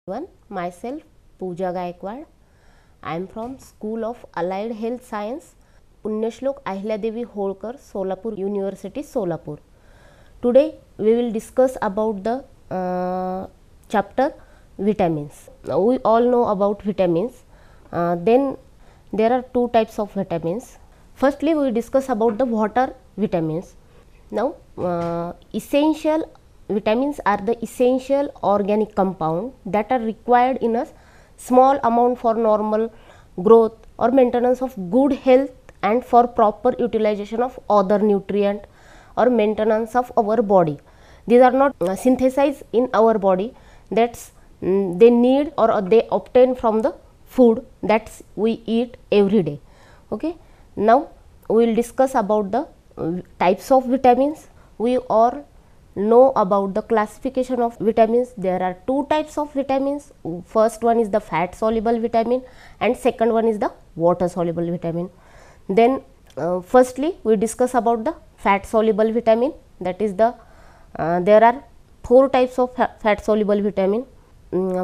One, myself Pooja Gaikwad. I am from School of Allied Health Science, Punyashlok Ahilyadevi Holkar, Solapur University, Solapur. Today we will discuss about the chapter vitamins. We all know about vitamins. Then there are two types of vitamins. Firstly, we discuss about the water vitamins. Now, essential vitamins are the essential organic compound that are required in a small amount for normal growth or maintenance of good health and for proper utilization of other nutrient or maintenance of our body. These are not synthesized in our body, that's they need or they obtain from the food that we eat every day. Okay. Now we will discuss about the types of vitamins. We all know about the classification of vitamins. There are two types of vitamins. First one is the fat soluble vitamin and second one is the water soluble vitamin. Then firstly we discuss about the fat soluble vitamin, that is the there are four types of fat soluble vitamin.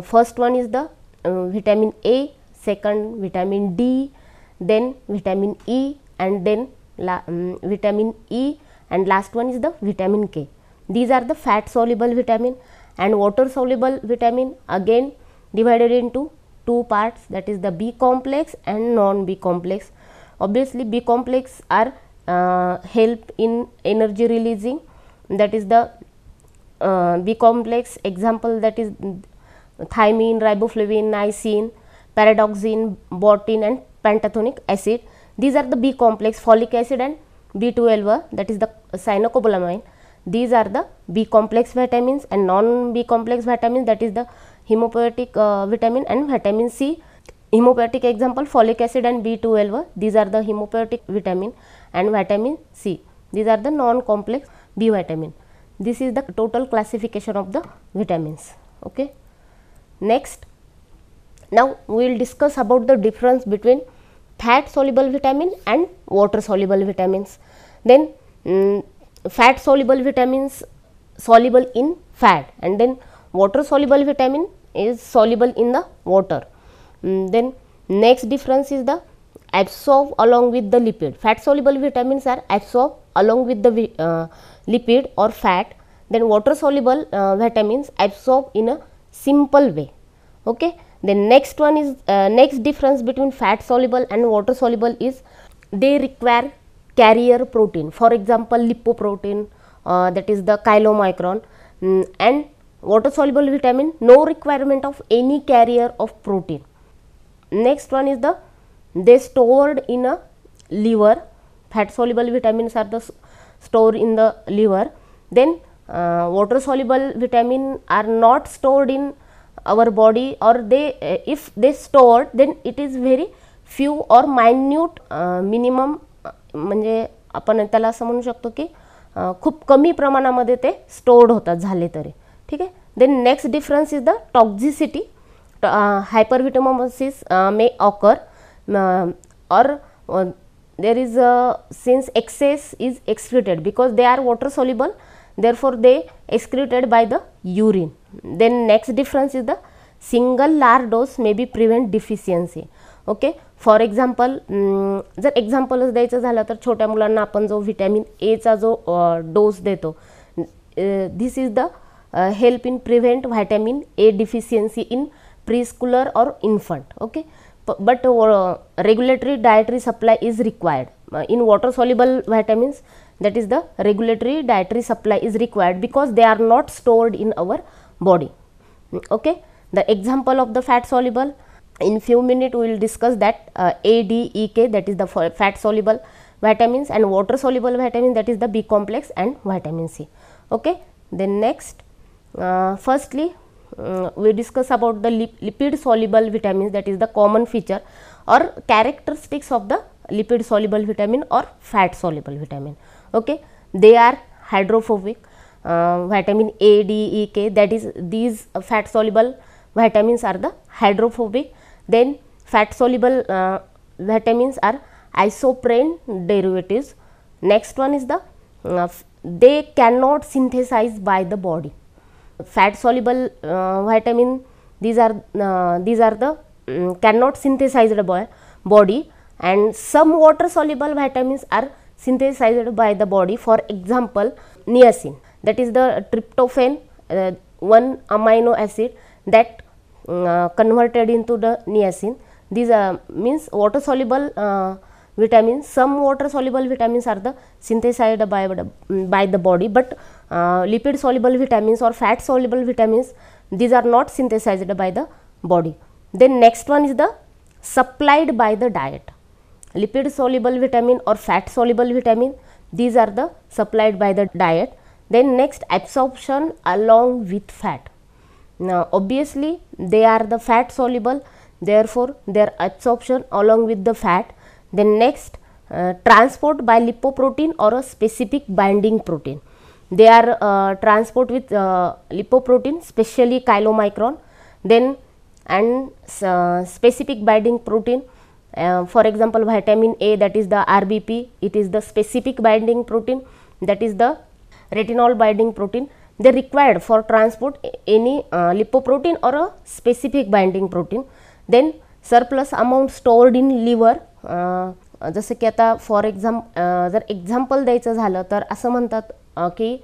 First one is the vitamin A, second vitamin D, then vitamin E, and then vitamin E, and last one is the vitamin K. These are the fat soluble vitamin. And water soluble vitamin again divided into two parts, that is the B complex and non B complex. Obviously B complex are help in energy releasing, that is the B complex example, that is thymine, riboflavin, niacin, pyridoxine, botine and pantothenic acid. These are the B complex. Folic acid and B12, that is the cyanocobalamin. These are the B complex vitamins. And non B complex vitamins, that is the hemopoietic vitamin and vitamin C. Hemopoietic example folic acid and B12, these are the hemopoietic vitamin, and vitamin C, these are the non complex B vitamin. This is the total classification of the vitamins. Okay. Next, now we will discuss about the difference between fat soluble vitamin and water soluble vitamins. Then fat soluble vitamins soluble in fat, and then water soluble vitamin is soluble in the water. Then next difference is the absorb along with the lipid. Fat soluble vitamins are absorbed along with the lipid or fat, then water soluble vitamins absorb in a simple way. Okay. Then next one is next difference between fat soluble and water soluble is they require carrier protein, for example lipoprotein, that is the chylomicron, and water soluble vitamin no requirement of any carrier of protein. Next one is the they stored in a liver. Fat soluble vitamins are the stored in the liver. Then water soluble vitamin are not stored in our body, or they if they stored then it is very few or minute minimum, म्हणजे आपण त्याला असं म्हणू शकतो की खूप कमी प्रमाणामध्ये ते स्टोर्ड होतात झाले तरी. ठीक आहे. Then next difference is the toxicity. hypervitamosis may occur or there is since excess is excreted, because they are water soluble, therefore they excreted by the urine. Then next difference is the single large dose may be prevent deficiency. Okay. For example जर एक्झाम्पलच द्यायचं झालं तर छोट्या मुलांना आपण जो vitamin A चा जो डोस देतो, this is the help in prevent vitamin A deficiency in preschooler or infant. Okay. But regulatory dietary supply is required. In water soluble vitamins, that is the regulatory dietary supply is required because they are not stored in our body. Okay. The example of the fat soluble, in few minutes we will discuss that A, D, E, K, that is the fat soluble vitamins, and water soluble vitamin, that is the B complex and vitamin C. Okay. Then next, firstly we discuss about the lipid soluble vitamins, that is the common feature or characteristics of the lipid soluble vitamin or fat soluble vitamin. Okay. They are hydrophobic, vitamin A, D, E, K, that is these fat soluble vitamins are the hydrophobic. Then fat soluble vitamins are isoprene derivatives. Next one is the they cannot synthesize by the body. Fat soluble vitamin these are the cannot synthesized by body, and some water soluble vitamins are synthesized by the body. For example, niacin, that is the tryptophan, one amino acid that converted into the niacin. These means water soluble vitamins. Some water soluble vitamins are the synthesized by the body, but lipid soluble vitamins or fat soluble vitamins, these are not synthesized by the body. Then next one is the supplied by the diet. Lipid soluble vitamin or fat soluble vitamin, these are the supplied by the diet. Then next, absorption along with fat. Now obviously they are the fat soluble, therefore their absorption along with the fat. Then next, transport by lipoprotein or a specific binding protein. They are transport with lipoprotein, especially chylomicron. Then and specific binding protein, for example vitamin A, that is the RBP, it is the specific binding protein, that is the retinol binding protein. They required for transport any lipoprotein or a specific binding protein. Then surplus amount stored in liver, जसं की आता for जर example द्यायचं झालं तर असं म्हणतात की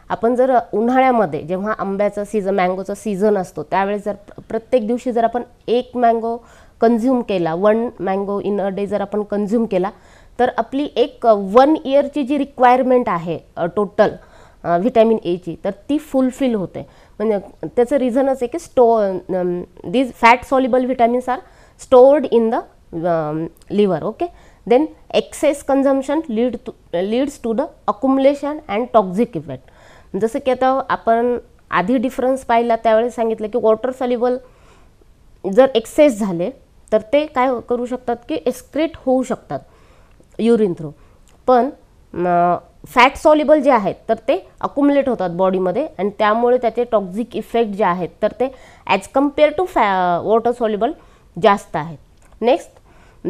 आपण जर उन्हाळ्यामध्ये जेव्हा आंब्याचा सीझन, मँगोचा सीझन असतो, त्यावेळेस जर प्रत्येक दिवशी जर आपण एक मँगो कंझ्युम केला, 1 मँगो इन अ डे जर आपण कंझ्युम केला, तर आपली एक 1 इयरची जी रिक्वायरमेंट आहे टोटल व्हिटॅमिन ए ची, तर ती फुलफिल होते. म्हणजे त्याचं रिझनच आहे की these fat soluble vitamins are stored in the liver. Okay. Then excess consumption leads to the accumulation and toxic effect. जसं की आता आपण आधी डिफरन्स पाहिला त्यावेळेस सांगितलं की वॉटर सॉल्युबल जर एक्सेस झाले तर ते काय करू शकतात की एक्सक्रीट होऊ शकतात युरिन थ्रू, पण फॅट सॉल्युबल जे आहेत तर ते अक्युमुलेट होतात बॉडीमध्ये आणि त्यामुळे त्याचे टॉक्झिक इफेक्ट जे आहेत तर ते as compare to water soluble जास्त आहेत. Next,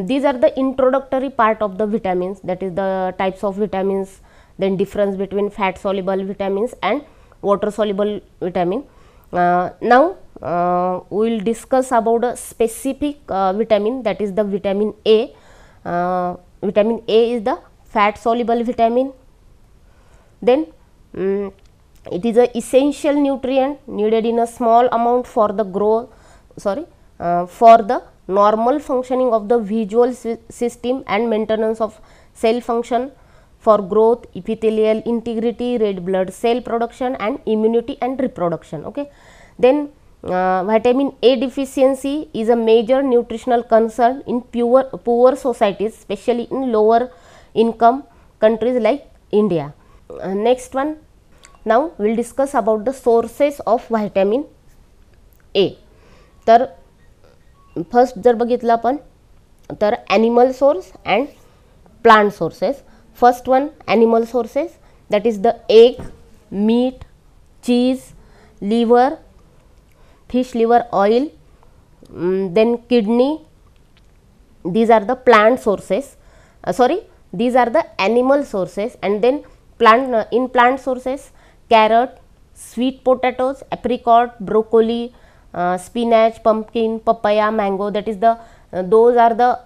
these are the introductory part of the vitamins, that is the types of vitamins, then difference between fat soluble vitamins and water soluble vitamin. Now we will discuss about a specific vitamin, that is the vitamin A. Vitamin A is the fat soluble vitamin. Then it is a essential nutrient needed in a small amount for the for the normal functioning of the visual system and maintenance of cell function, for growth, epithelial integrity, red blood cell production and immunity and reproduction. Okay. Then vitamin A deficiency is a major nutritional concern in poor societies, especially in lower income countries like India. Next one, now we will discuss about the sources of vitamin A. तर first जर बघितलं आपण तर animal source and plant sources. First one animal sources, that is the egg, meat, cheese, liver, fish liver oil, then kidney. these are the plant sources, these are the animal sources. And then in plant sources, carrot, sweet potatoes, apricot, broccoli, spinach, pumpkin, papaya, mango, that is the those are the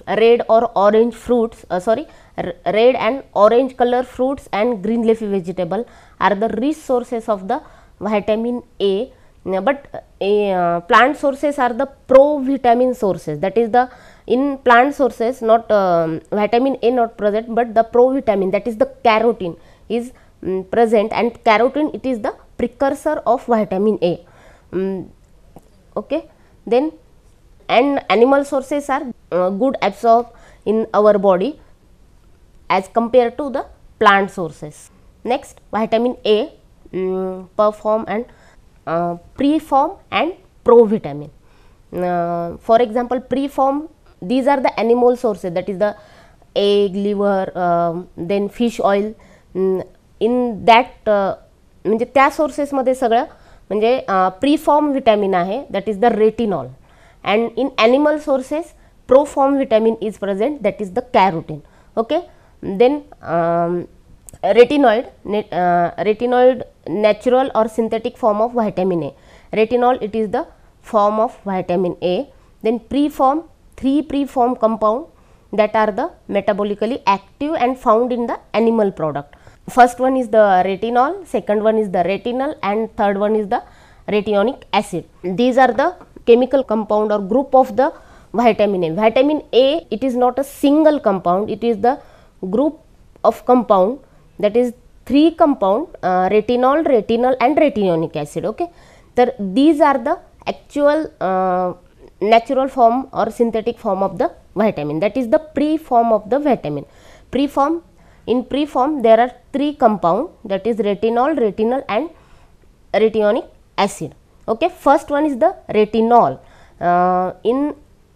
red or orange fruits, red and orange color fruits and green leafy vegetable are the rich sources of the vitamin A. But plant sources are the pro-vitamin sources, that is the in plant sources not vitamin A not present, but the pro-vitamin, that is the carotene is present, and carotene it is the precursor of vitamin A. Okay. Then and animal sources are good absorb in our body as compared to the plant sources. Next, vitamin A perform and preform and provitamin. For example, preform, these are the animal sources, that is the egg, liver, then fish oil. In that म्हणजे त्या sources मध्ये सगळं म्हणजे preform vitamin आहे, that is the retinol. and in animal sources proform vitamin is present, that is the carotene. Okay. Then retinoid natural or synthetic form of vitamin A. Retinol, it is the form of vitamin A. Then preform, 3 preform compound that are the metabolically active and found in the animal product. First one is the retinol, second one is the retinol, and third one is the retionic acid. These are the chemical compound or group of the vitamin A. Vitamin A, it is not a single compound, it is the group of compound, that is 3 compound, retinol, retinol and retionic acid. Okay, these are the actual natural form or synthetic form of the vitamin, that is the preform of the vitamin. In preform there are 3 compound, that is retinol, retinol and retionic acid. Okay, first one is the retinol. In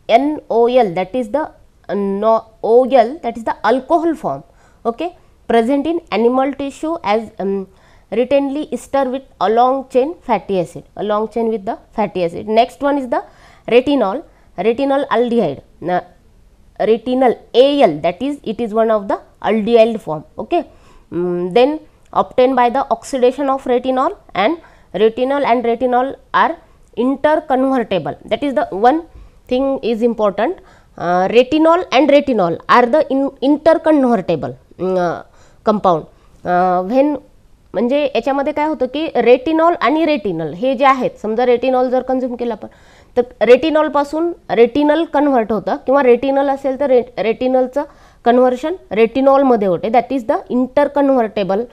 NOL, that is the OL, that is the alcohol form. Okay, present in animal tissue as retinally ester with a long chain fatty acid, a long chain with the fatty acid. Next one is the retinol, retinol aldehyde, retinol AL, that is it is one of the aldehyde form. Okay, then obtained by the oxidation of retinol, and retinol are interconvertible. That is the one thing is important. Retinol and retinol are the interconvertible compound. When म्हणजे याच्यामध्ये काय होतं की retinol आणि retinal हे जे आहेत, समजा रेटिनॉल जर कंझ्युम केलं आपण तर रेटिनॉल पासून रेटिनल कन्व्हर्ट होतं, किंवा रेटिनल असेल तर रेटिनलचं कन्व्हर्शन रेटिनॉलमध्ये होते, that is the interconvertible.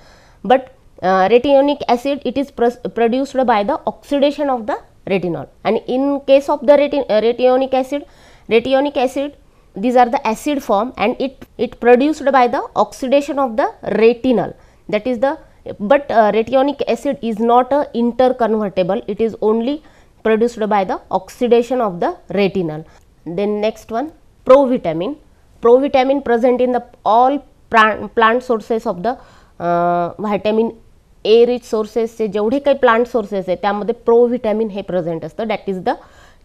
But retinoic acid it is produced by the oxidation of the retinol. आणि in case of the retinoic acid these are the acid form, and it produced by the oxidation of the retinol, that is the but retionic acid is not a interconvertible, it is only produced by the oxidation of the retinol. Then next one, provitamin. Provitamin present in the all plant sources of the vitamin A rich sources चे जेवढे काही plant sources आहे त्यामध्ये provitamin हे present असतं, that is the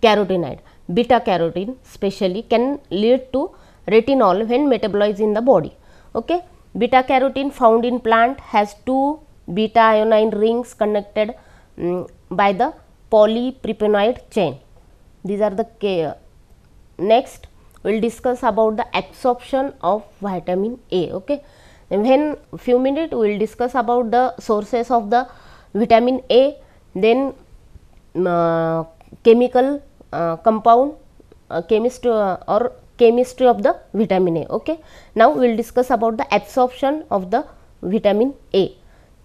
carotenoid. Beta carotene specially can lead to retinol when metabolized in the body. Okay, beta carotene found in plant has 2 beta iodine rings connected by the polyprepenoid chain. These are the next we will discuss about the absorption of vitamin A. Okay, and when few minutes we will discuss about the sources of the vitamin A, then chemical compound, chemistry or chemistry of the vitamin A. Okay, now we will discuss about the absorption of the vitamin A.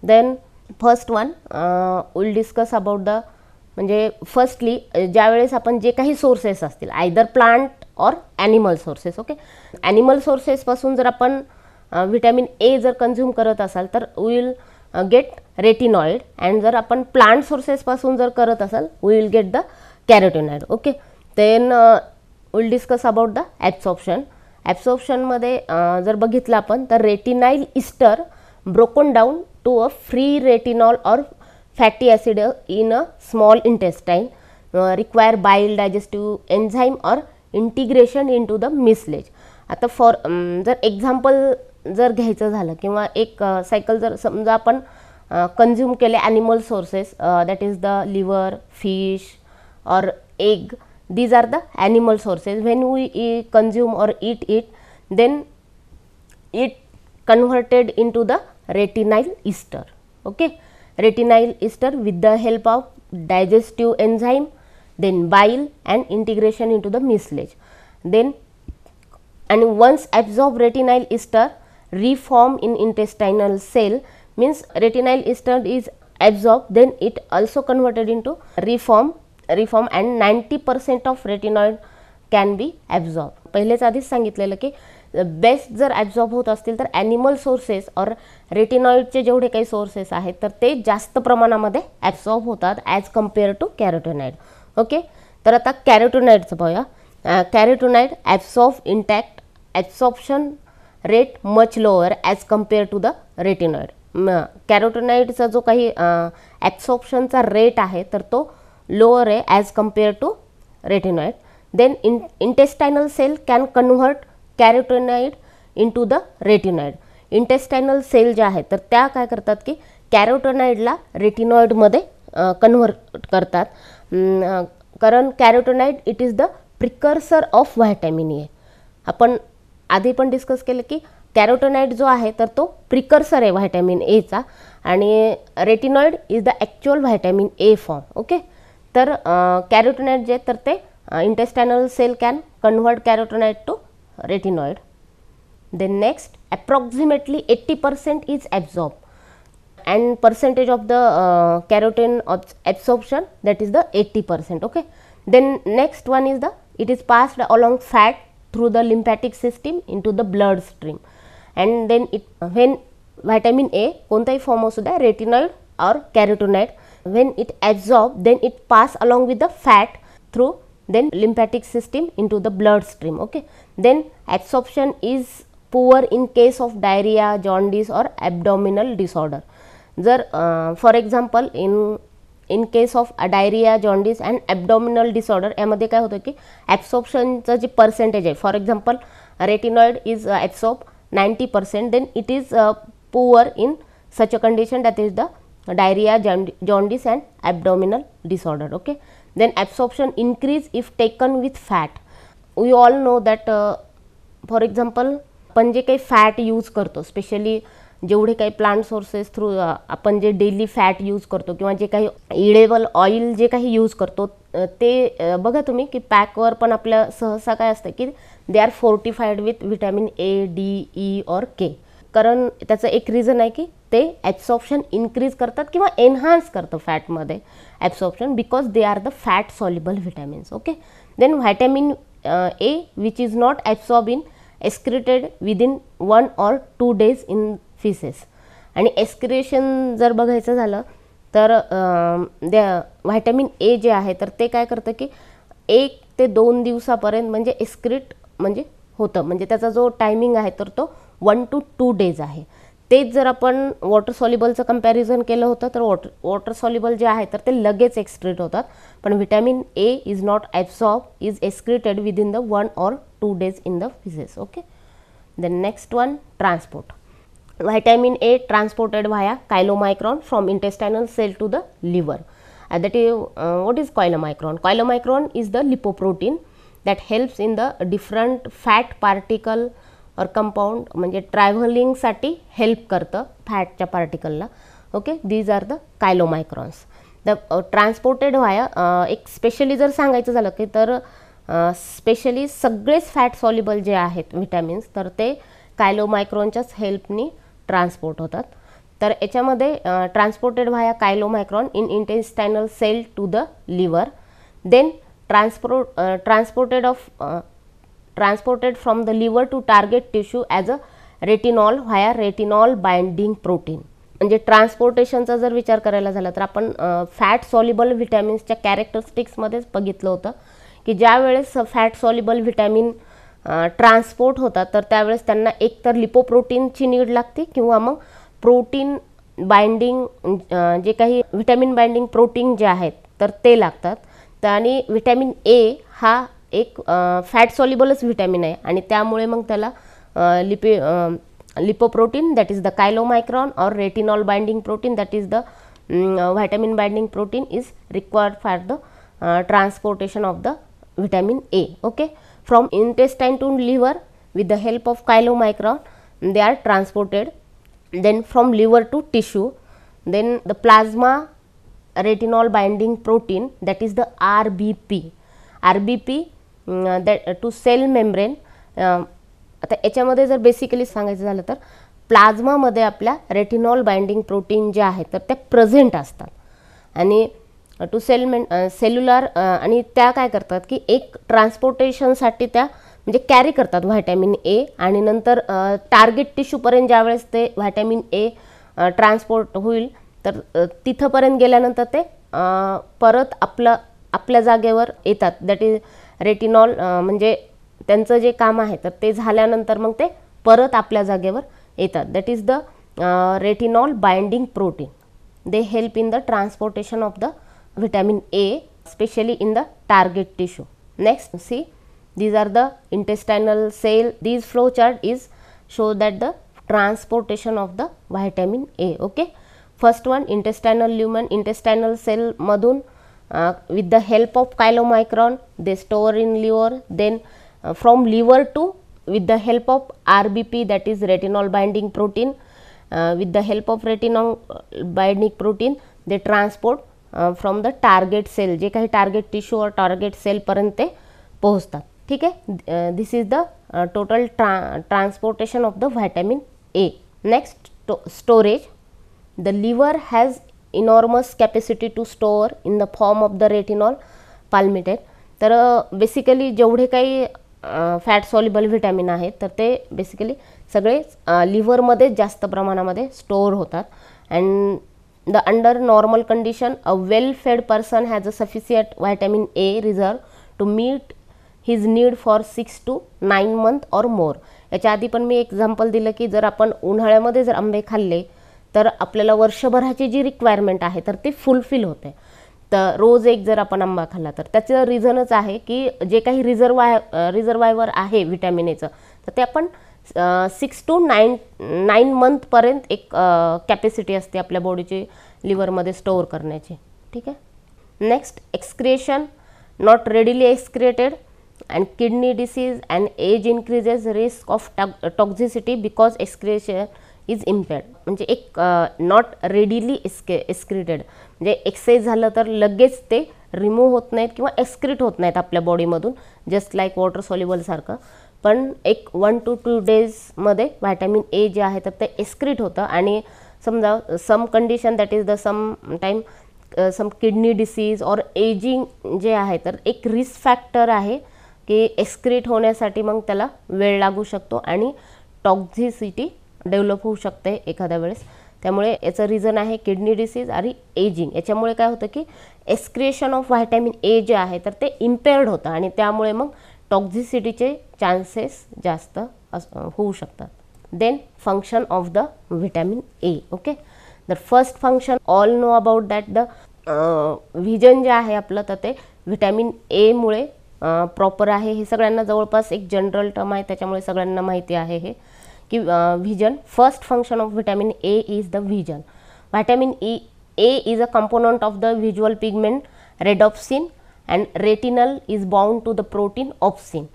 Then first one we will discuss about the म्हणजे firstly ज्यावेळेस आपण जे काही sources असतील either plant or animal sources. Okay, animal सोर्सेसपासून जर आपण vitamin A जर कंझ्युम करत असाल तर we will get retinoid, and जर आपण प्लांट सोर्सेसपासून जर करत असाल we will get the carotenoid. Okay, then will discuss about the absorption. ॲब्सॉर्प्शनमध्ये जर बघितलं आपण तर retinyl ester broken down to a free retinol or fatty acid in a small intestine require bile digestive enzyme or integration into the mucilage. आता for जर example जर घ्यायचं झालं किंवा एक सायकल जर समजा आपण कंझ्युम केले animal sources, that is the liver, fish or egg, these are the animal sources. When we consume or eat it, then it converted into the retinyl ester. Okay, retinal ester with the help of digestive enzyme, then bile and integration into the mucilage. Then and once absorbed retinal ester reform in intestinal cell, means retinal ester is absorbed, then it also converted into reform and 90% of retinoid can be absorbed. पहिलेच आधीच सांगितलेलं की best जर absorb होत असतील तर animal sources और रेटिनॉइडचे जेवढे काही सोर्सेस आहेत तर ते जास्त प्रमाणामध्ये ॲब्झॉर्ब होतात as compare to carotenoid. Okay, तर आता कॅरोटिनॉइडचं पाहूया. Carotenoid absorb intact, absorption rate much lower as compare to the retinoid. कॅरोटिनॉइडचा जो काही ॲब्सॉर्प्शनचा रेट आहे तर तो लोअर आहे as compare to retinoid. Then intestinal cell can convert carotenoid into the retinoid. Intestinal cell ज्या आहेत तर त्या काय करतात की कॅरोटिनॉइडला रेटिनॉइडमध्ये कन्व्हर्ट करतात. कारण carotenoid it is the precursor of vitamin A. आपण आधी पण डिस्कस केलं की कॅरोटेनॉइड जो आहे तर तो प्रिकर्सर आहे व्हायटॅमिन एचा आणि retinoid is the actual vitamin A form. Okay, तर कॅरोटेनॉइड जे तर ते intestinal cell can convert carotenoid to retinoid. Then next, approximately 80% is absorbed and percentage of the carotene absorption, that is the 80%. Okay, then next one is it is passed along fat through the lymphatic system into the blood stream, and then when vitamin A कोणताही form असू द्या, retinoid or carotenoid, when it absorb then it pass along with the fat through then lymphatic system into the blood stream. Okay, then absorption is poor in case of diarrhea, jaundice or abdominal disorder. जर for example in case of diarrhea, jaundice and abdominal disorder यामध्ये काय होतं की absorptionचं जे percentage आहे, for example retinoid is absorb 90%, then it is poor in such a condition, that is the diarrhea, jaundice and abdominal disorder. Okay, then absorption increase if taken with fat. We all know that for example आपण जे काही fat use करतो, specially जेवढे काही plant sources through आपण जे daily fat use करतो किंवा जे काही इडेबल ऑइल जे काही यूज करतो ते बघा तुम्ही की पॅकवर पण आपल्या सहसा काय असतं की they are fortified with vitamin A, D, E और के. कारण त्याचं एक रिझन आहे की ते ॲब्सॉर्प्शन इन्क्रीज करतात किंवा एनहान्स करतं फॅटमध्ये absorption, because they are the fat soluble vitamins. Okay, then vitamin A which is not absorb in excreted within 1 or 2 days in feces. आणि एक्सक्रिएशन जर बघायचं झालं तर व्हायटॅमिन ए जे आहे तर ते काय करतं की 1 ते 2 दिवसापर्यंत म्हणजे एक्सक्रीट म्हणजे होतं, म्हणजे त्याचा जो टायमिंग आहे तर तो 1 to 2 days आहे. तेच जर आपण वॉटर सॉल्युबलचं कंपॅरिझन केलं होतं तर वॉटर सॉल्युबल जे आहे तर ते लगेच एक्सक्रीट होतात, पण vitamin A is not absorb, is excreted within the 1 or 2 days in the faeces. Okay, then next one, transport. Vitamin A transported via chylomicron from intestinal cell to the liver. That is what is chylomicron? Chylomicron is the lipoprotein that helps in the different fat particle or compound, म्हणजे travelling साठी help करतं फॅटच्या पार्टिकलला. Okay, these are the chylomicrons. The transported via एक specially जर सांगायचं झालं की तर स्पेशली सगळेच फॅट सॉल्युबल जे आहेत व्हिटॅमिन्स तर ते कायलोमायक्रॉनच्याच हेल्पनी ट्रान्सपोर्ट होतात. तर याच्यामध्ये transported via chylomicron in intestinal cell to the liver, then transported from the liver to target tissue as a retinol via retinol binding protein. म्हणजे ट्रान्सपोर्टेशनचा जर विचार करायला झाला तर आपण फॅट सॉल्युबल व्हिटॅमिन्सच्या कॅरेक्टरिस्टिक्समध्येच बघितलं होतं की ज्या वेळेस फॅट सॉल्युबल व्हिटॅमिन ट्रान्सपोर्ट होतात तर त्यावेळेस त्यांना एकतर लिपोप्रोटीनची नीड लागते किंवा मग प्रोटीन बाइंडिंग जे काही व्हिटॅमिन बाइंडिंग प्रोटीन जे आहेत तर ते लागतात. तर आणि व्हिटॅमिन ए हा एक फॅट सॉल्युबलच व्हिटॅमिन आहे आणि त्यामुळे मग त्याला लिपोप्रोटीन दॅट इज द कायलोमायक्रॉन और retinol binding protein that is the vitamin binding protein is required for the transportation of the vitamin A. Okay, from intestine to liver with the help of chylomicron they are transported, then from liver to tissue, then the plasma retinol binding protein that is the RBP that to cell membrane. आता याच्यामध्ये जर basically सांगायचं झालं तर प्लाझ्मामध्ये आपल्या retinol binding protein जे आहेत तर त्या प्रेझेंट असतात आणि टू सेल्युलर आणि त्या काय करतात की एक ट्रान्सपोर्टेशनसाठी त्या म्हणजे कॅरी करतात व्हायटॅमिन ए आणि नंतर टार्गेट टिश्यूपर्यंत ज्यावेळेस ते व्हायटॅमिन ए ट्रान्सपोर्ट होईल तर तिथंपर्यंत गेल्यानंतर ते परत आपल्या जागेवर येतात. दॅट इज रेटिनॉल म्हणजे त्यांचं जे काम आहे तर ते झाल्यानंतर मग ते परत आपल्या जागेवर येतात. That is the retinol binding protein. They help in the transportation of the vitamin A especially in the target tissue. Next, see, these are the intestinal cell. These flow chart is show that the transportation of the vitamin A. Okay, first one intestinal lumen, intestinal cell मधून with the help of chylomicron they store in liver, then from liver to with the help of RBP, that is retinol binding protein, with the help of retinol binding protein they transport from the target cell, जे काही target tissue or target cell पर्यंत ते पोहोचतात. ठीक आहे. This is the total transportation of the vitamin A. Next storage. The liver has enormous capacity to store in the form of the retinol palmitate. तर basically जेवढे काही fat soluble vitamin आहेत तर ते बेसिकली सगळे लिव्हरमध्ये जास्त प्रमाणामध्ये स्टोअर होतात. And the under normal condition a well fed person has a sufficient vitamin A reserve to meet his need for 6 to 9 months और मोर. याच्या आधी पण मी एक्झाम्पल दिलं की जर आपण उन्हाळ्यामध्ये जर आंबे खाल्ले तर आपल्याला वर्षभराची जी रिक्वायरमेंट आहे तर ती फुलफिल होते. तर रोज एक जर आपण आंबा खाल्ला तर त्याचं रिझनच आहे की जे काही रिझर्वायर आहे व्हिटॅमिन एचं तर ते आपण 6 to 9 monthपर्यंत एक कॅपॅसिटी असते आपल्या बॉडीची लिव्हरमध्ये स्टोअर करण्याची. ठीक आहे. Next excretion. Not readily excreted and kidney disease and age increases risk of toxicity because excretion is impaired. म्हणजे एक नॉट रेडिली एक्सक्रिटेड म्हणजे एक्ससाइज झालं तर लगेच ते रिमूव्ह होत नाहीत किंवा एक्सक्रीट होत नाहीत आपल्या बॉडीमधून, जस्ट लाईक वॉटर सॉल्युबल सारखं. पण एक 1 to 2 daysमध्ये व्हिटॅमिन ए जे आहे तर ते एक्सक्रीट होतं. आणि समजा some condition that is the some time some kidney disease or ageing जे आहे तर एक रिस्क फॅक्टर आहे की एक्सक्रीट होण्यासाठी मग त्याला वेळ लागू शकतो आणि टॉक्झिसिटी डेव्हलप होऊ शकते एखाद्या वेळेस. त्यामुळे याचं रिझन आहे किडनी डिसीज आणि एजिंग. याच्यामुळे काय होतं की एक्सक्रिएशन ऑफ व्हिटॅमिन ए जे आहे तर ते इम्पेअर्ड होतं आणि त्यामुळे मग टॉक्झिसिटीचे चान्सेस जास्त होऊ शकतात. Then function of the vitamin A. Okay. The first function all know about that the vision जे आहे आपलं तर ते व्हिटॅमिन ए मुळे प्रॉपर आहे. हे सगळ्यांना जवळपास एक जनरल टर्म आहे त्याच्यामुळे सगळ्यांना माहिती आहे हे की vision. First function of vitamin A is the vision. Vitamin A is a component of the visual pigment rhodopsin and retinal is bound to the protein opsin.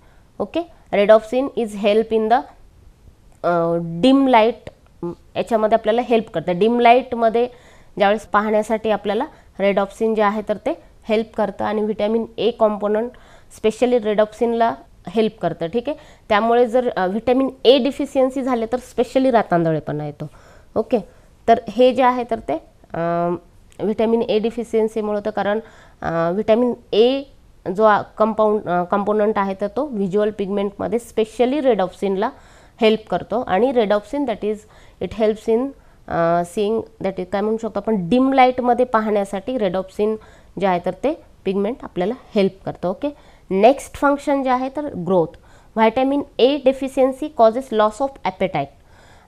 Okay. Rhodopsin is help in the dim light. याच्यामध्ये आपल्याला help करतं. Dim लाईटमध्ये ज्यावेळेस पाहण्यासाठी आपल्याला रेडॉप्सिन जे आहे तर ते हेल्प करतं आणि व्हिटॅमिन ए कॉम्पोनंट स्पेशली रेडॉप्सिनला हेल्प करतं. ठीक आहे. त्यामुळे जर व्हिटॅमिन ए डिफिशियन्सी झाले तर स्पेशली रातआंधळेपणा येतो. ओके. तर हे जे आहे तर ते व्हिटॅमिन ए डिफिशियन्सीमुळे होतं, कारण व्हिटॅमिन ए जो कंपोनंट आहे तर तो व्हिज्युअल पिगमेंटमध्ये स्पेशली रेडॉप्सिनला हेल्प करतो. आणि rhodopsin that is it helps in seeing that is काय म्हणू शकतो आपण डिम लाईटमध्ये पाहण्यासाठी रेडॉप्सिन जे आहे तर ते पिगमेंट आपल्याला हेल्प करतं. ओके. नेक्स्ट फंक्शन जे आहे तर growth. Vitamin A deficiency causes loss of appetite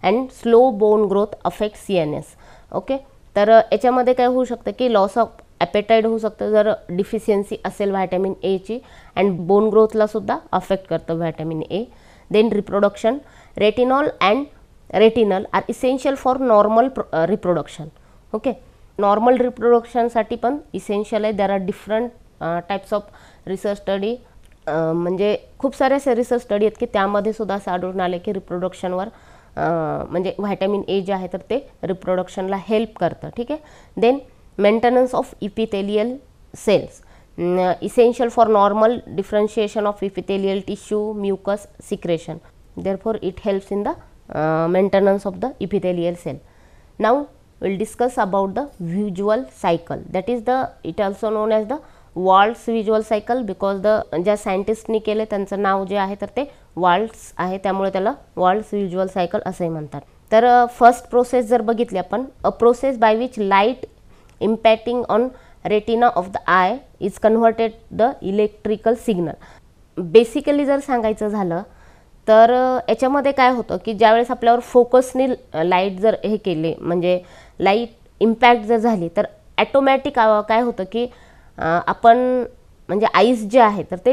and slow bone growth affect CNS. Okay. तर याच्यामध्ये काय होऊ शकतं की लॉस ऑफ ॲपेटाईट होऊ शकतं जर डिफिशियन्सी असेल व्हिटॅमिन एची, अँड बोन ग्रोथला सुद्धा अफेक्ट करतं vitamin A. Then reproduction. Retinol and retinal are essential for normal reproduction. Okay. Normal रिप्रोडक्शनसाठी पण इसेन्शियल आहे. There are different types of research study. म्हणजे खूप सारे असे रिसर्च स्टडी आहेत की त्यामध्ये सुद्धा असं आढळून आले की रिप्रोडक्शनवर म्हणजे व्हिटॅमिन ए जे आहे तर ते रिप्रोडक्शनला हेल्प करतं. ठीक आहे. Then maintenance of epithelial cells. Essential for normal differentiation of epithelial tissue mucus secretion. Therefore it helps in the maintenance of the epithelial cell. Now we'll discuss about the visual cycle, that is the it also known as the Waltz visual cycle because the ज्या सायंटिस्टनी केले त्यांचं नाव जे आहे तर ते Waltz आहे, त्यामुळे त्याला वाल्ट्स व्हिज्युअल सायकल असे म्हणतात. तर फर्स्ट प्रोसेस जर बघितली आपण, a process by which light impacting on retina of the eye is converted the electrical signal. Basically जर सांगायचं झालं तर याच्यामध्ये काय होतं की ज्यावेळेस आपल्यावर फोकसने लाईट जर हे केले म्हणजे लाईट इम्पॅक्ट जर झाली तर ॲटोमॅटिक काय होतं की आपण म्हणजे आईज जे आहे तर ते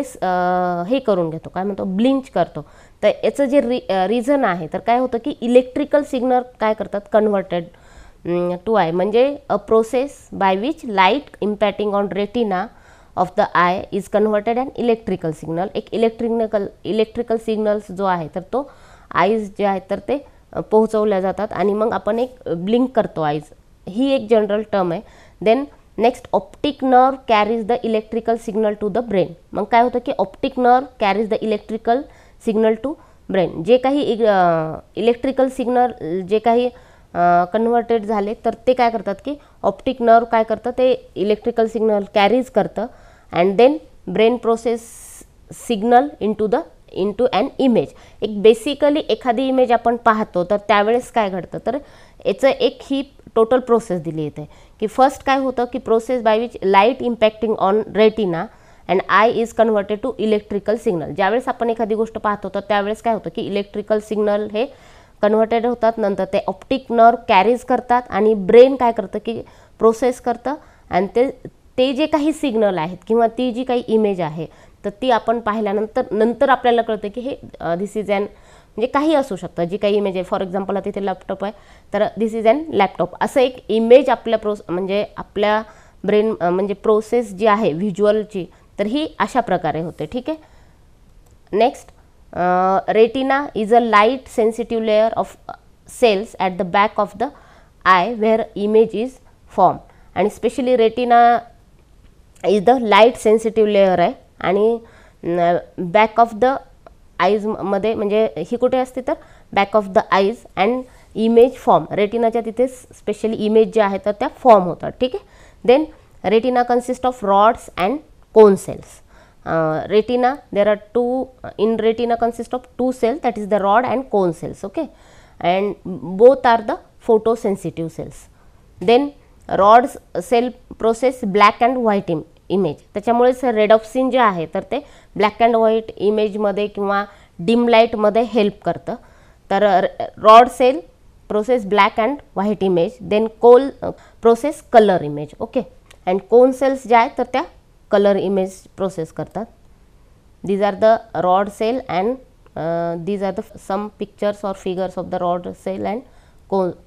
हे करून घेतो, काय म्हणतो ब्लिंच करतो. तर याचं जे रिझन आहे तर काय होतं की इलेक्ट्रिकल सिग्नल काय करतात कन्व्हर्टेड टू आय म्हणजे a process by which light impacting on retina of the eye is converted and electrical signal. एक इलेक्ट्रिकल सिग्नल्स जो आहे तर तो आईज जे आहे तर ते पोहोचवल्या जातात आणि मग आपण एक ब्लिंक करतो आईज. ही एक जनरल टर्म आहे. Then next optic nerve carries the electrical signal to the brain. मग काय होतं की optic nerve carries the electrical signal to brain. जे काही इलेक्ट्रिकल सिग्नल जे काही कन्व्हर्टेड झाले तर ते काय करतात की ऑप्टिक नर्व काय करतं ते इलेक्ट्रिकल सिग्नल कॅरीज करतं and then brain process signal into an image. एक बेसिकली एखादी इमेज आपण पाहतो तर त्यावेळेस काय घडतं तर याचं एक ही टोटल प्रोसेस दिली येते की फर्स्ट काय होतं की process by which light impacting on retina and eye is converted to electrical signal. ज्यावेळेस आपण एखादी गोष्ट पाहतो तर त्यावेळेस काय होतं की इलेक्ट्रिकल सिग्नल हे कन्व्हर्टेड होतात, नंतर ते ऑप्टिक नर्व कॅरीज करतात आणि ब्रेन काय करतं की प्रोसेस करतं आणि ते जे काही सिग्नल आहेत किंवा ती जी काही इमेज आहे तर ती आपण पाहिल्यानंतर आपल्याला कळतं की हे धिस इज ॲन म्हणजे काही असू शकतं. जी काही इमेज आहे फॉर एक्झाम्पल आता तिथे लॅपटॉप आहे तर धिस इज ॲन लॅपटॉप असं एक इमेज आपल्या म्हणजे आपल्या ब्रेन म्हणजे प्रोसेस जी आहे व्हिज्युअलची तर ही अशा प्रकारे होते. ठीक आहे. Next retina is a light sensitive layer of cells at the back of the eye where image is form. आणि specially retina is the light sensitive layer आहे आणि बॅक ऑफ द आईजमध्ये म्हणजे ही कुठे असते तर back of the eyes and image form. रेटिनाच्या तिथे specially image ज्या आहेत तर त्या फॉर्म होतात. ठीक आहे. Then retina consist of rods and cone cells. retina there are in retina consist of two cells, that is the rod and cone cells. Okay, and both are the photosensitive cells. Then rods cell process black and white image. त्याच्यामुळेच रेडॉप्सिन जे आहे तर ते black and white इमेजमध्ये किंवा dim लाईटमध्ये help करतं. तर rod cell process black and white image, then cone process colour image. Okay, and cone cells ज्या आहेत तर त्या कलर इमेज प्रोसेस करतात. these are the rod cell and these are the some pictures or figures of the rod cell and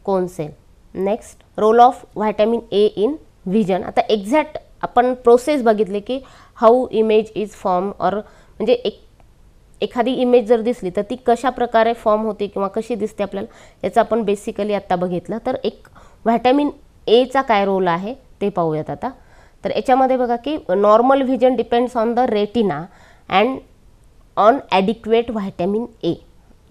cone cell. next role of vitamin A in vision. आता exact आपण process बघितले की how image is form और म्हणजे एखादी image जर दिसली तर ती कशा प्रकारे फॉर्म होते किंवा कशी दिसते आपल्याला याचं आपण बेसिकली आत्ता बघितलं. तर एक व्हायटॅमिन एचा काय रोल आहे ते पाहूयात आता. तर याच्यामध्ये बघा की normal vision depends on the retina and on adequate vitamin A.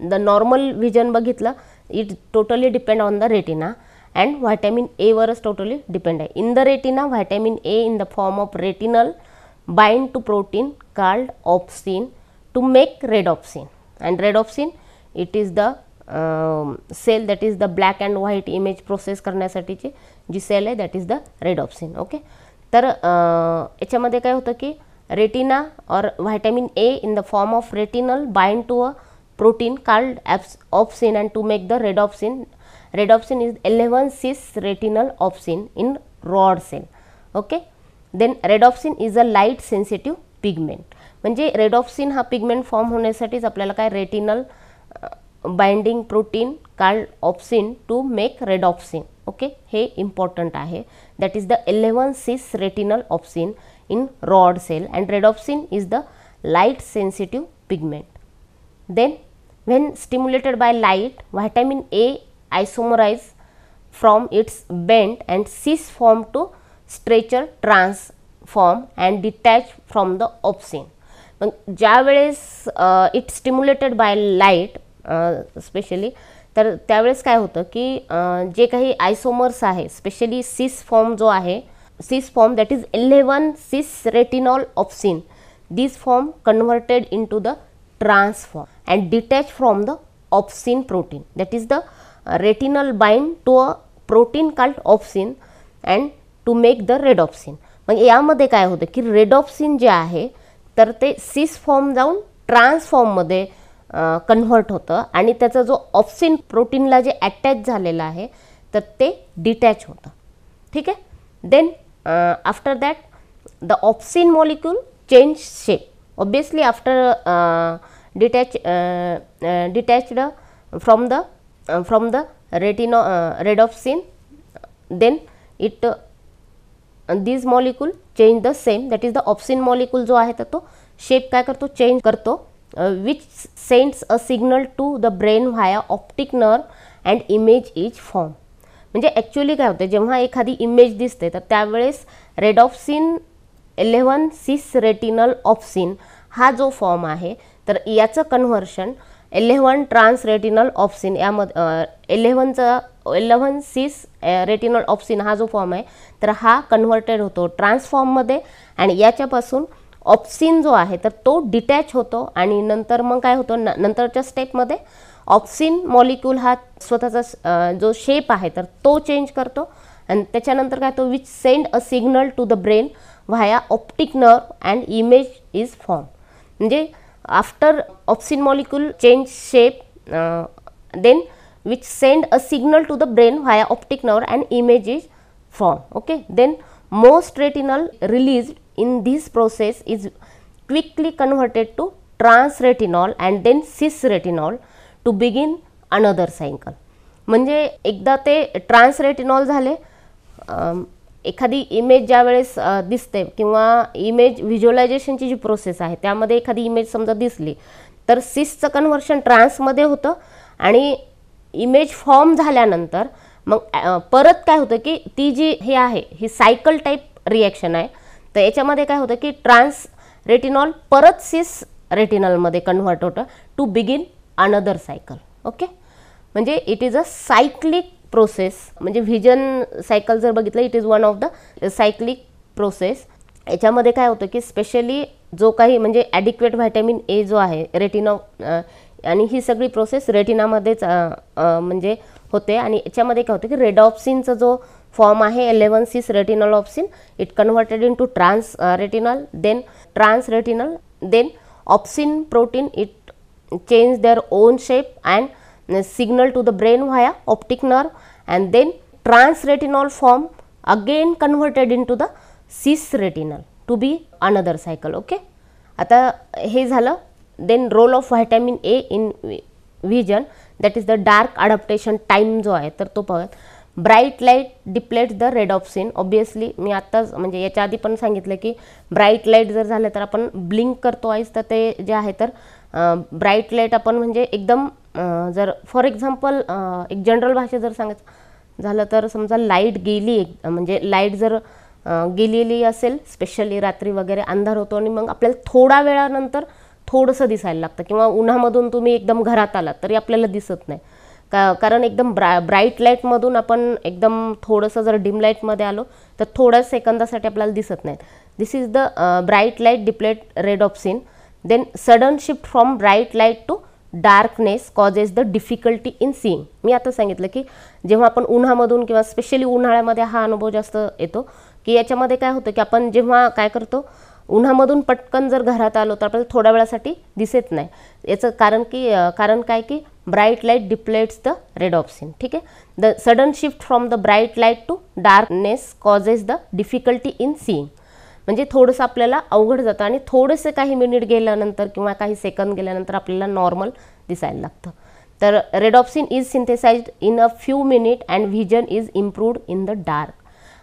The normal vision बघितलं it totally depend on the retina and vitamin एवरच टोटली डिपेंड आहे. In the retina vitamin A in the form of retinal bind to protein called opsin to make rhodopsin. And rhodopsin it is the cell that is the black and white image process करण्यासाठीची जी cell आहे that is the रेडॉप्सिन. Okay, तर याच्यामध्ये काय होतं की retina और vitamin A in the form of retinal bind to a protein called opsin and to make the rhodopsin. Rhodopsin is 11-cis retinal opsin in rod cell. Okay, then rhodopsin is a light sensitive pigment. म्हणजे rhodopsin हा pigment form होण्यासाठीच आपल्याला काय retinal binding protein called opsin to make rhodopsin. Okay, हे important आहे. That is the 11-cis retinal opsin in rod cell and rhodopsin is the light sensitive pigment. Then when stimulated by light, vitamin A isomerize from its bent and cis form to stretcher transform and detach from the opsin. मग ज्या वेळेस it stimulated by light specially तर त्यावेळेस काय होतं की जे काही आयसोमर्स आहे स्पेशली सिस फॉर्म जो आहे cis form that is 11-cis retinol opsin, this form converted into the transform and detached from the opsin protein, that is the retinal bind to a protein called opsin and to make the rhodopsin. मग यामध्ये काय होतं की रेडॉप्सिन जे आहे तर ते cis form जाऊन ट्रान्सफॉर्ममध्ये कन्व्हर्ट होतं आणि त्याचा जो ऑप्सिन प्रोटीनला जे अटॅच झालेलं आहे तर ते डिटॅच होतं. ठीक आहे. Then after that the opsin molecule change shape obviously after detached from the retinol rhodopsin then it these molecule change the same, that is the opsin molecule जो आहे तर तो शेप काय करतो, चेंज करतो, which sends a signal to the brain via optic nerve and image is formed. म्हणजे actually काय होतं, जेव्हा एखादी इमेज दिसते तर त्यावेळेस रेडॉप्सिन 11 सिस रेटिनल ऑप्सिन हा जो फॉर्म आहे तर याचं कन्व्हर्शन 11 ट्रान्स रेटिनल ऑप्सिन यामध्ये 11 सिस रेटिनल ऑप्सिन हा जो फॉर्म आहे तर हा कन्व्हर्टेड होतो ट्रान्सफॉर्ममध्ये आणि याच्यापासून ऑप्सिन जो आहे तर तो डिटॅच होतो आणि नंतर मग काय होतं, नंतरच्या स्टेपमध्ये ऑप्सिन मॉलिक्यूल हा स्वतःचा जो शेप आहे तर तो चेंज करतो आणि त्याच्यानंतर काय तो which send a signal to the brain via optic nerve and image is form. म्हणजे after opsin molecule change shape then which send a signal to the brain via optic nerve and image is formed. Okay, then most retinal released in this process is quickly converted to transretinol and then cisretinol to begin another cycle. म्हणजे एकदा ते ट्रान्सरेटिनॉल झाले, एखादी image ज्या वेळेस दिसते किंवा image व्हिज्युअलायझेशनची जी process आहे त्यामध्ये एखादी इमेज समजा दिसली तर सिसचं कन्व्हर्शन ट्रान्समध्ये होतं आणि इमेज फॉर्म झाल्यानंतर मग परत काय होतं की ती जी हे आहे ही सायकल टाईप रिॲक्शन आहे, तर याच्यामध्ये काय होतं की ट्रान्स रेटिनॉल परत सिस रेटिनलमध्ये कन्व्हर्ट होतं to begin another cycle. Okay, म्हणजे it is a cyclic process. म्हणजे व्हिजन सायकल जर बघितलं it is one of the cyclic process. याच्यामध्ये काय होतं की स्पेशली जो काही म्हणजे ॲडिक्वेट व्हायटॅमिन ए जो आहे रेटिना आणि ही सगळी प्रोसेस रेटिनामध्येच म्हणजे होते आणि याच्यामध्ये काय होतं की रेडॉप्सिनचा जो फॉर्म आहे 11 cis retinal opsin it converted into trans retinal then trans retinal then opsin protein it change their own shape and signal to the brain via optic nerve and then trans retinol form again converted into the cis retinal to be another cycle. Okay, आता हे झालं. देन role of vitamin A in vision, that is the dark adaptation time जो आहे तर तो पाहूयात. Bright light depletes the rhodopsin. Obviously मी आत्ताच म्हणजे याच्या आधी पण सांगितलं की ब्राईट लाईट जर झालं तर आपण ब्लिंक करतो आईस, तर ते जे आहे तर ब्राईट लाईट आपण म्हणजे एकदम जर फॉर एक्झाम्पल एक जनरल भाषेत जर सांगायचं झालं तर समजा लाईट गेली, म्हणजे लाईट जर गेलेली असेल स्पेशली रात्री वगैरे अंधार होतो आणि मग आपल्याला थोडा वेळानंतर थोडंसं दिसायला लागतं किंवा उन्हामधून तुम्ही एकदम घरात आलात तरी आपल्याला दिसत नाही कारण एकदम ब्राईट लाईटमधून आपण एकदम थोडंसं जर डिम लाईटमध्ये आलो तर थोड्या सेकंदासाठी आपल्याला दिसत नाहीत. This is the bright light deplete rhodopsin. Then sudden shift from bright light to darkness causes the difficulty in seeing. मी आता सांगितलं की जेव्हा आपण उन्हामधून किंवा स्पेशली उन्हाळ्यामध्ये हा अनुभव जास्त येतो की याच्यामध्ये काय होतं की आपण जेव्हा काय करतो उन्हामधून पटकन जर घरात आलो तर आपल्याला थोड्या वेळासाठी दिसत नाही. याचं कारण काय की bright light depletes the rhodopsin. ठीक आहे, the sudden shift from the bright light to darkness causes the difficulty in seeing. म्हणजे थोडंसं आपल्याला अवघड जातं आणि थोडेसे काही मिनिट गेल्यानंतर किंवा काही सेकंद गेल्यानंतर आपल्याला नॉर्मल दिसायला लागतं. तर rhodopsin is synthesized in a few minute and vision is improved in the dark.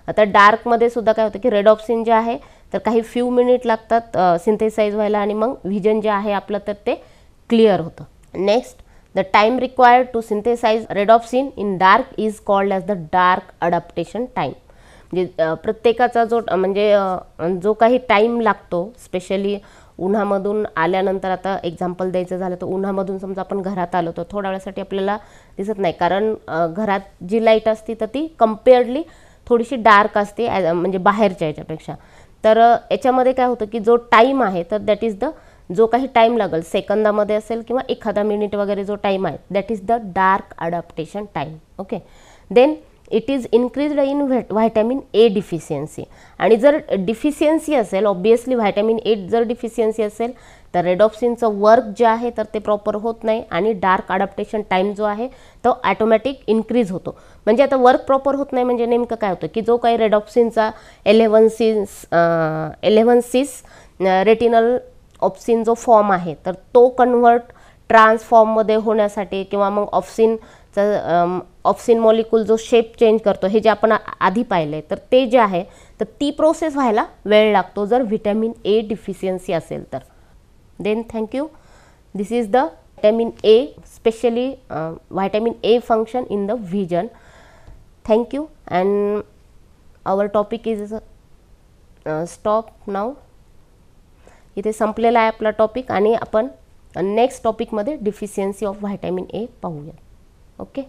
आता डार्कमध्ये सुद्धा काय होतं की रेडॉप्सिन जे आहे तर काही फ्यू मिनिट लागतात सिंथेसाइज व्हायला आणि मग व्हिजन जे आहे आपलं तर ते क्लिअर होतं. Next, the time required to synthesize rhodopsin in dark is called as the dark adaptation time. म्हणजे प्रत्येकाचा जो काही टाईम लागतो स्पेशली उन्हामधून आल्यानंतर, आता एक्झाम्पल द्यायचं झालं तर उन्हामधून समजा आपण घरात आलो तर थोड्या वेळासाठी आपल्याला दिसत नाही कारण घरात जी लाईट असते तर ती कम्पेअर्डली थोडीशी डार्क असते म्हणजे बाहेरच्या याच्यापेक्षा. तर याच्यामध्ये काय होतं की जो टाईम आहे तर दॅट इज द जो काही टाईम लागेल सेकंदामध्ये असेल किंवा एखादा मिनिट वगैरे जो टाईम आहे that is the dark adaptation time. Okay, then it is increased in vitamin A deficiency. आणि जर डिफिशियन्सी असेल ऑब्वियसली व्हायटॅमिन ए जर डिफिशियन्सी असेल तर रेडॉप्सिनचं वर्क जे आहे तर ते प्रॉपर होत नाही आणि डार्क अडॅप्टेशन टाईम जो आहे तो ॲटोमॅटिक इन्क्रीज होतो. म्हणजे आता वर्क प्रॉपर होत नाही म्हणजे नेमकं काय होतं की जो काही रेडॉप्सिनचा 11 सिस रेटिनल ऑप्सिन जो फॉर्म आहे तर तो कन्व्हर्ट ट्रान्सफॉर्ममध्ये होण्यासाठी किंवा मग ऑप्सिन मॉलिक्यूल जो शेप चेंज करतो हे जे आपण आधी पाहिलं तर ते जे आहे तर ती प्रोसेस व्हायला वेळ लागतो जर व्हिटॅमिन ए डिफिशियन्सी असेल तर. Then thank you. This is the vitamin A, specially vitamin A function in the vision. Thank you. And our topic is stop now. इथे संपलेला आहे आपला टॉपिक आणि आपण नेक्स्ट टॉपिकमध्ये डिफिशियन्सी ऑफ व्हिटॅमिन ए पाहूया. ओके.